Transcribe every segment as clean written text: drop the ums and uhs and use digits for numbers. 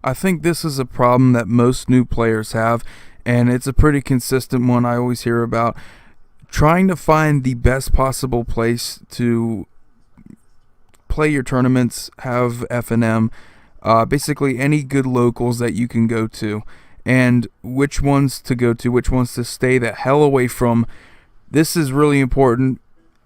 I think this is a problem that most new players have, and it's a pretty consistent one I always hear about. Trying to find the best possible place to play your tournaments, have F&M, basically any good locals that you can go to, and which ones to go to, which ones to stay the hell away from. This is really important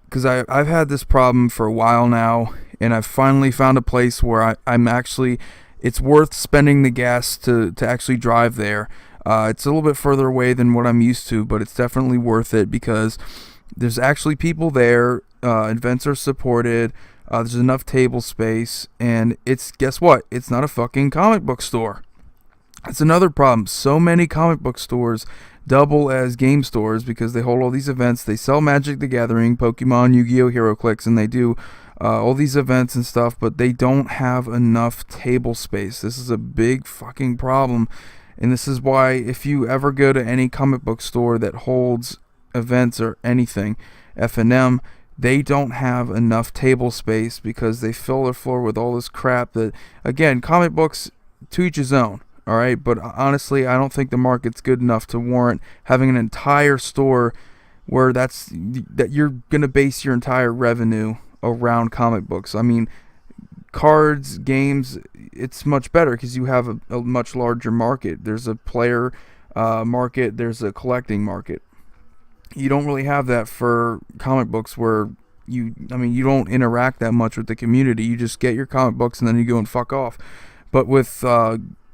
because I've had this problem for a while now, and I've finally found a place where I'm actually, it's worth spending the gas to actually drive there. It's a little bit further away than what I'm used to, but it's definitely worth it because there's actually people there. Events are supported. There's enough table space, and it's, guess what? It's not a fucking comic book store. That's another problem. So many comic book stores double as game stores because they hold all these events. They sell Magic the Gathering, Pokemon, Yu-Gi-Oh, HeroClix, and they do all these events and stuff, but they don't have enough table space. This is a big fucking problem, and this is why if you ever go to any comic book store that holds events or anything, F&M, they don't have enough table space because they fill their floor with all this crap that, again, comic books, to each his own. Alright, but honestly, I don't think the market's good enough to warrant having an entire store where that you're going to base your entire revenue around comic books. I mean, cards, games, it's much better because you have a much larger market. There's a player market, there's a collecting market. You don't really have that for comic books where you don't interact that much with the community. You just get your comic books and then you go and fuck off. But with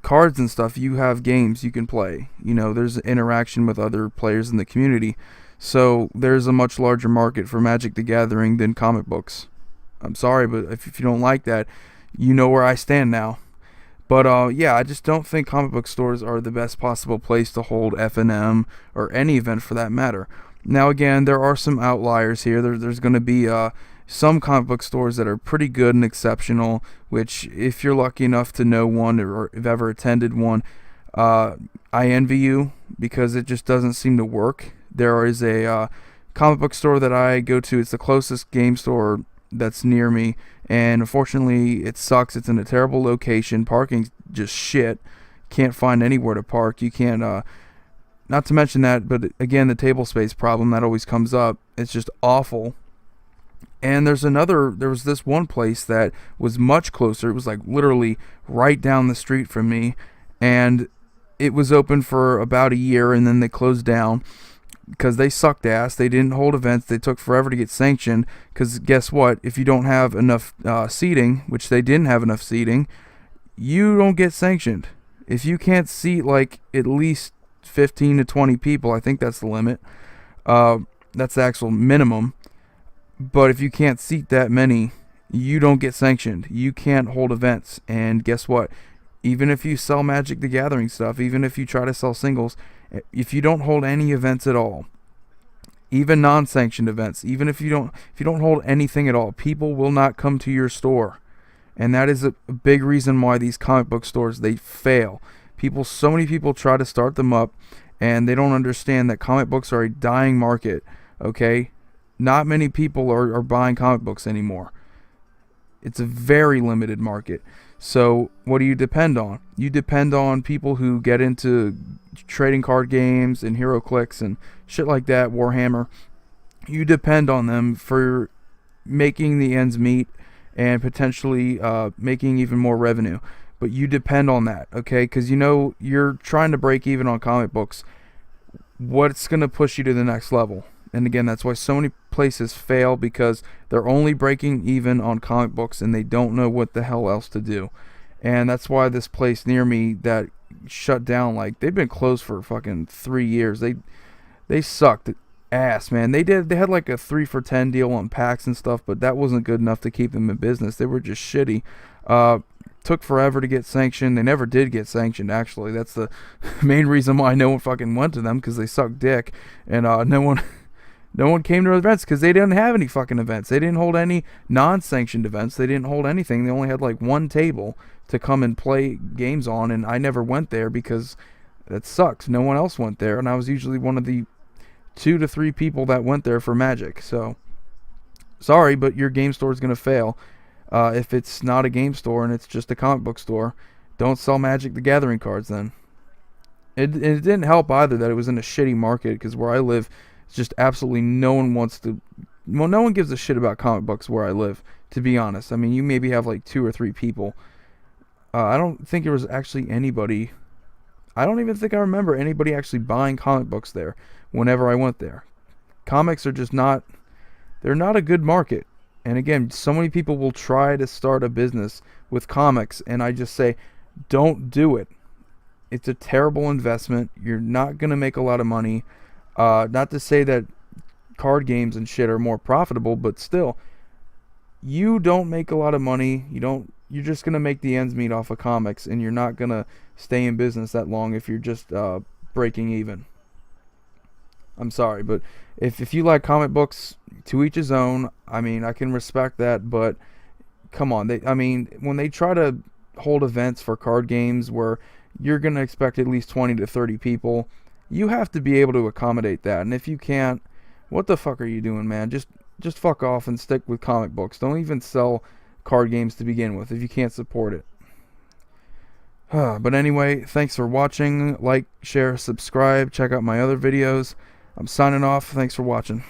cards and stuff, you have games you can play. There's interaction with other players in the community. So there's a much larger market for Magic the Gathering than comic books. I'm sorry, but if you don't like that, you know where I stand now. But yeah, I just don't think comic book stores are the best possible place to hold F&M or any event for that matter. Now again, there are some outliers here. There's going to be some comic book stores that are pretty good and exceptional, which if you're lucky enough to know one or have ever attended one, I envy you because it just doesn't seem to work. There is a comic book store that I go to. It's the closest game store that's near me, and unfortunately it sucks. It's in a terrible location. Parking's just shit. Can't find anywhere to park. You can't, not to mention that, but again, the table space problem that always comes up. It's just awful. And there was this one place that was much closer. It was like literally right down the street from me, and it was open for about a year, and then they closed down because they sucked ass. They didn't hold events. They took forever to get sanctioned because guess what? If you don't have enough seating, which they didn't have enough seating, you don't get sanctioned. If you can't seat like at least 15 to 20 people, I think that's the limit. That's the actual minimum. But if you can't seat that many, you don't get sanctioned. You can't hold events. And guess what? Even if you sell Magic the Gathering stuff, even if you try to sell singles, if you don't hold any events at all, even non-sanctioned events, even if you don't hold anything at all, people will not come to your store. And that is a big reason why these comic book stores, they fail. So many people try to start them up, and they don't understand that comic books are a dying market, okay? Not many people are buying comic books anymore. It's a very limited market. So what do you depend on? You depend on people who get into trading card games and HeroClix and shit like that, Warhammer. You depend on them for making the ends meet and potentially making even more revenue. But you depend on that, okay? Because you're trying to break even on comic books. What's going to push you to the next level? And again, that's why so many places fail, because they're only breaking even on comic books and they don't know what the hell else to do. And that's why this place near me that shut down, like, they've been closed for fucking 3 years. They sucked ass, man. They had like a 3 for $10 deal on packs and stuff, but that wasn't good enough to keep them in business. They were just shitty. Took forever to get sanctioned. They never did get sanctioned, actually. That's the main reason why no one fucking went to them, because they sucked dick. And no one came to their events because they didn't have any fucking events. They didn't hold any non-sanctioned events. They didn't hold anything. They only had like one table to come and play games on, and I never went there because that sucks. No one else went there, and I was usually one of the 2 to 3 people that went there for Magic. So, sorry, but your game store is going to fail. If it's not a game store and it's just a comic book store, Don't sell Magic the Gathering cards then. It didn't help either that it was in a shitty market, because where I live, it's just absolutely no one wants to. Well, no one gives a shit about comic books where I live, to be honest. I mean, you maybe have like 2 or 3 people. I don't think there was actually anybody. I don't even think I remember anybody actually buying comic books there whenever I went there. Comics are just not. They're not a good market. And again, so many people will try to start a business with comics, and I just say, don't do it. It's a terrible investment. You're not going to make a lot of money. Not to say that card games and shit are more profitable, but still, you don't make a lot of money. You're just going to make the ends meet off of comics, and you're not going to stay in business that long if you're just breaking even. I'm sorry, but if you like comic books, to each his own. I mean, I can respect that, but come on. When they try to hold events for card games where you're going to expect at least 20 to 30 people, you have to be able to accommodate that. And if you can't, what the fuck are you doing, man? Just fuck off and stick with comic books. Don't even sell card games to begin with if you can't support it. But anyway, thanks for watching. Like, share, subscribe. Check out my other videos. I'm signing off. Thanks for watching.